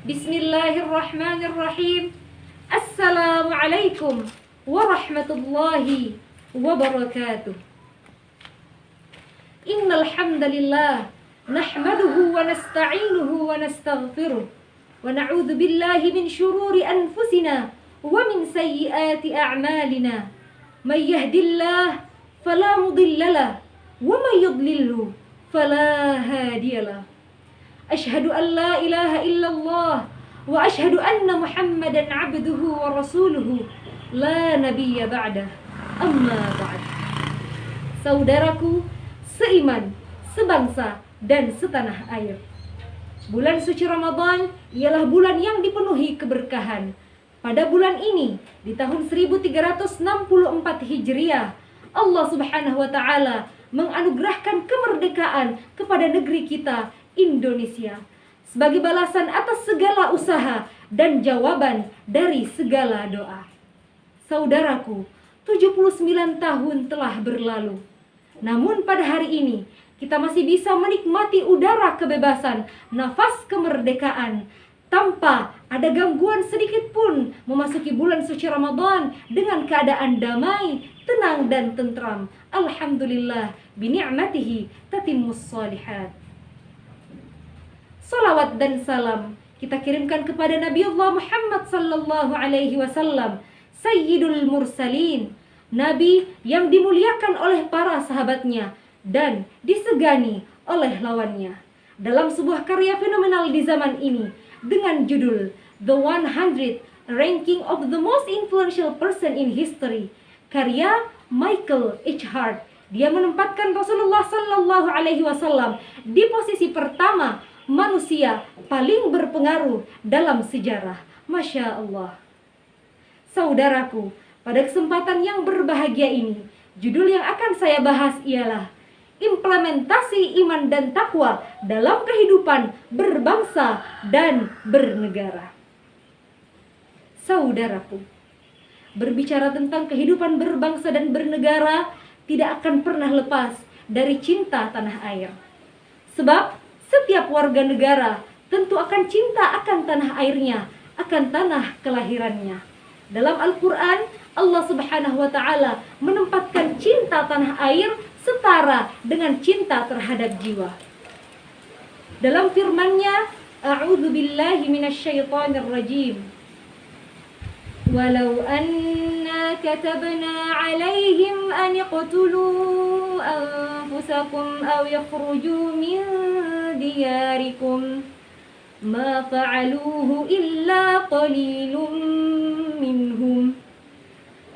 Bismillahirrahmanirrahim. Assalamualaikum warahmatullahi wabarakatuh. Innal hamdalillah nahmaduhu wa nasta'inuhu wa nastaghfiruh wa na'udzu billahi min shururi anfusina wa min sayyiati a'malina. May yahdihillahu fala mudhillalah wa may yudlilhu fala hadiyalah. Asyhadu an la ilaha illallah wa asyhadu anna Muhammadan 'abduhu wa rasuluhu la nabiyya ba'dah. Amma ba'd. Saudaraku seiman, sebangsa dan setanah air. Bulan suci Ramadan ialah bulan yang dipenuhi keberkahan. Pada bulan ini di tahun 1364 Hijriah, Allah Subhanahu wa taala menganugerahkan kemerdekaan kepada negeri kita Indonesia sebagai balasan atas segala usaha dan jawaban dari segala doa. Saudaraku, 79 tahun telah berlalu. Namun pada hari ini kita masih bisa menikmati udara kebebasan, nafas kemerdekaan tanpa ada gangguan sedikit pun memasuki bulan suci Ramadan dengan keadaan damai, tenang dan tentram. Alhamdulillah bini'matihi tatimmus shalihat. Salawat dan salam kita kirimkan kepada Nabiullah Muhammad sallallahu alaihi wasallam, Sayyidul Mursalin, Nabi yang dimuliakan oleh para sahabatnya dan disegani oleh lawannya. Dalam sebuah karya fenomenal di zaman ini dengan judul The 100 Ranking of the Most Influential Person in History, karya Michael H. Hart, dia menempatkan Rasulullah sallallahu alaihi wasallam di posisi pertama manusia paling berpengaruh dalam sejarah. Masya Allah. Saudaraku, pada kesempatan yang berbahagia ini, judul yang akan saya bahas ialah implementasi iman dan takwa dalam kehidupan berbangsa dan bernegara. Saudaraku, berbicara tentang kehidupan berbangsa dan bernegara tidak akan pernah lepas dari cinta tanah air. Sebab setiap warga negara tentu akan cinta akan tanah airnya, akan tanah kelahirannya. Dalam Al-Quran, Allah Subhanahu wa ta'ala menempatkan cinta tanah air setara dengan cinta terhadap jiwa. Dalam firman-Nya, A'udzu billahi minasyaitonir rajim. Walau anna katabna 'alaihim an iqtulu anfusakum aw yakhruju min diyarikum ma fa'aluhu illa qalilun minhum.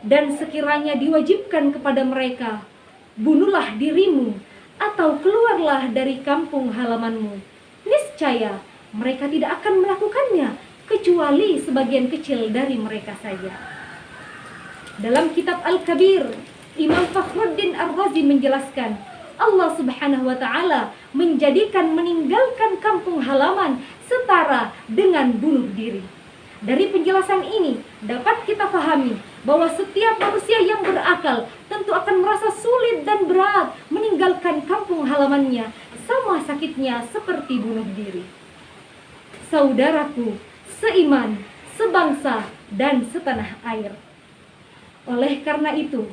Dan sekiranya diwajibkan kepada mereka, bunuhlah dirimu atau keluarlah dari kampung halamanmu, niscaya mereka tidak akan melakukannya kecuali sebagian kecil dari mereka saja. Dalam kitab Al-Kabir, Imam Fakhruddin Ar-Razi menjelaskan, Allah Subhanahu wa ta'ala menjadikan meninggalkan kampung halaman setara dengan bunuh diri. Dari penjelasan ini dapat kita pahami bahwa setiap manusia yang berakal tentu akan merasa sulit dan berat meninggalkan kampung halamannya, sama sakitnya seperti bunuh diri. Saudaraku seiman, sebangsa dan setanah air. Oleh karena itu,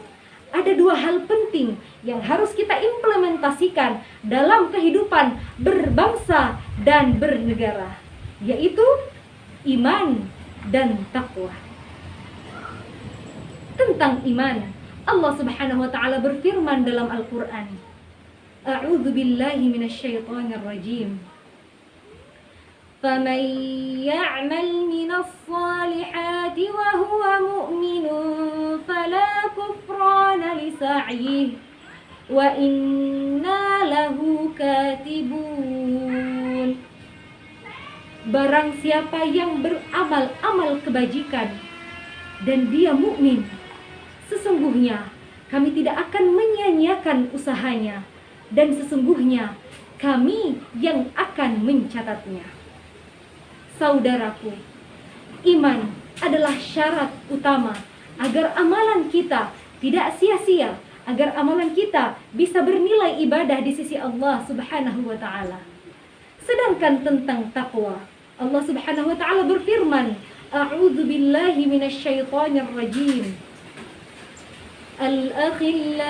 ada dua hal penting yang harus kita implementasikan dalam kehidupan berbangsa dan bernegara, yaitu iman dan takwa. Tentang iman, Allah Subhanahu wa ta'ala berfirman dalam Al-Quran, A'udzu billahi minasyaitonir rajim. فَمَنْ يَعْمَلْ مِنَ الصَّالِحَاتِ وَهُوَ مُؤْمِنٌ فَلَا كُفْرَانَ لِسَعْيِهِ وَإِنَّا لَهُ كَاتِبُونَ. Barang siapa yang beramal-amal kebajikan dan dia mukmin, sesungguhnya kami tidak akan menyia-nyiakan usahanya, dan sesungguhnya kami yang akan mencatatnya. Saudaraku, iman adalah syarat utama agar amalan kita tidak sia-sia, agar amalan kita bisa bernilai ibadah di sisi Allah Subhanahu wa ta'ala. Sedangkan tentang takwa, Allah Subhanahu wa taala berfirman, A'udzu billahi minasyaitonir rajim. Al-akhillau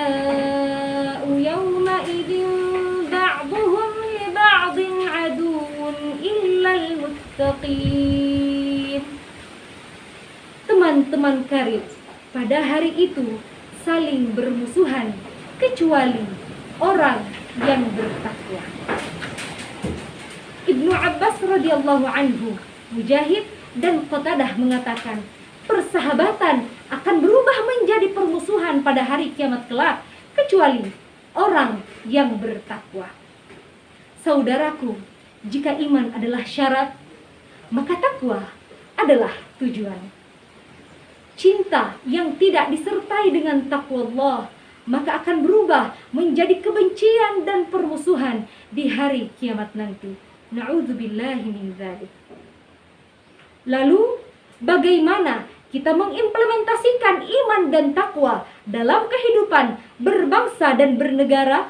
yawma idzin ba'dhuhum li ba'dhin aduwwun illal muttaqin. Teman-teman karib pada hari itu saling bermusuhan kecuali orang yang bertakwa. Ibnu Abbas radhiyallahu anhu, Mujahid dan Qatadah mengatakan, persahabatan akan berubah menjadi permusuhan pada hari kiamat kelak kecuali orang yang bertakwa. Saudaraku, jika iman adalah syarat, maka takwa adalah tujuan. Cinta yang tidak disertai dengan takwa Allah maka akan berubah menjadi kebencian dan permusuhan di hari kiamat nanti. Na'udzubillahi min dzalik. Lalu, bagaimana kita mengimplementasikan iman dan takwa dalam kehidupan berbangsa dan bernegara?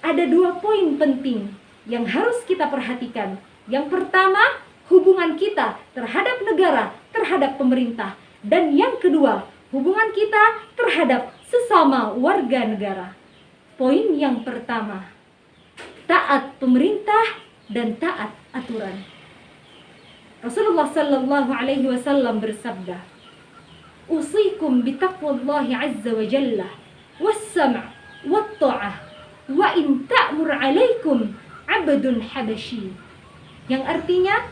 Ada 2 poin penting yang harus kita perhatikan. Yang pertama, hubungan kita terhadap negara, terhadap pemerintah. Dan yang kedua, hubungan kita terhadap sesama warga negara. Poin yang pertama, taat pemerintah dan taat aturan. Rasulullah sallallahu alaihi wasallam bersabda, "Usikum bitaqwallahi azza wa jalla was-sam' wat-tha'ah wa in ta'mur 'alaikum 'abdun habasyi." Yang artinya,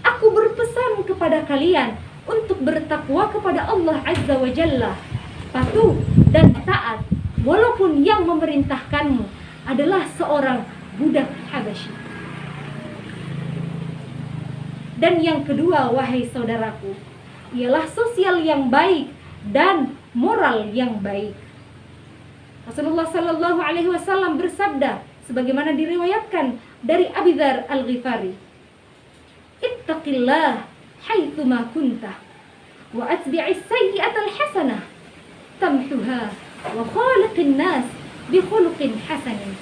aku berpesan kepada kalian untuk bertakwa kepada Allah azza wa jalla, patuh dan taat walaupun yang memerintahkanmu adalah seorang budak Habasyi. Dan yang kedua, wahai saudaraku, ialah sosial yang baik dan moral yang baik. Rasulullah sallallahu alaihi wasallam bersabda sebagaimana diriwayatkan dari Abi Dzar Al-Ghifari, "Ittaqillah haitsuma kunta wa atbi'is sayyi'atal hasanah tamhuha wa khaliqin nas bi khuluqin hasanin."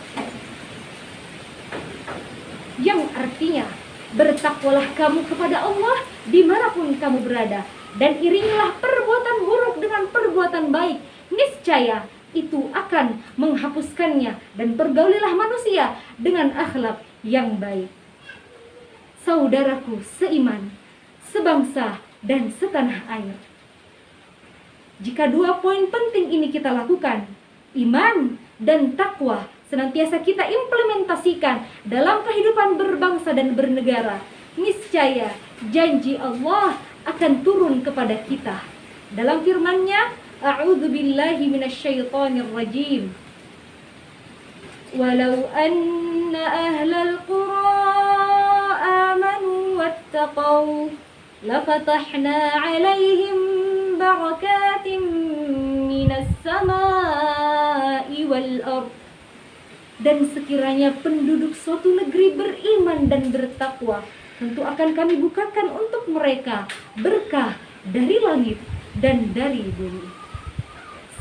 Yang artinya, bertakwalah kamu kepada Allah dimanapun kamu berada, dan iringilah perbuatan buruk dengan perbuatan baik. Niscaya itu akan menghapuskannya, dan pergaulilah manusia dengan akhlak yang baik. Saudaraku seiman, sebangsa dan setanah air, jika 2 poin penting ini kita lakukan, iman dan takwa, senantiasa kita implementasikan dalam kehidupan berbangsa dan bernegara, niscaya janji Allah akan turun kepada kita. Dalam firman-Nya, A'udzu billahi minasyaitonir rajim. Walau anna ahlal qura amanu wattaqau lafatahna 'alaihim barakatim minas samaa'i wal ardh. Dan sekiranya penduduk suatu negeri beriman dan bertakwa, tentu akan kami bukakan untuk mereka berkah dari langit dan dari bumi.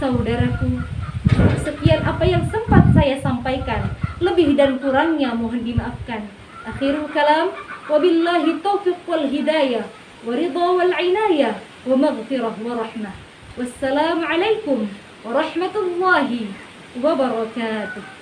Saudaraku, sekian apa yang sempat saya sampaikan. Lebih dan kurangnya mohon dimaafkan. Akhirul kalam, wabillahi taufiq wal hidayah, wa ridha wal inayah, wa maghfirah wa rahmah. Wassalamualaikum warahmatullahi wabarakatuh.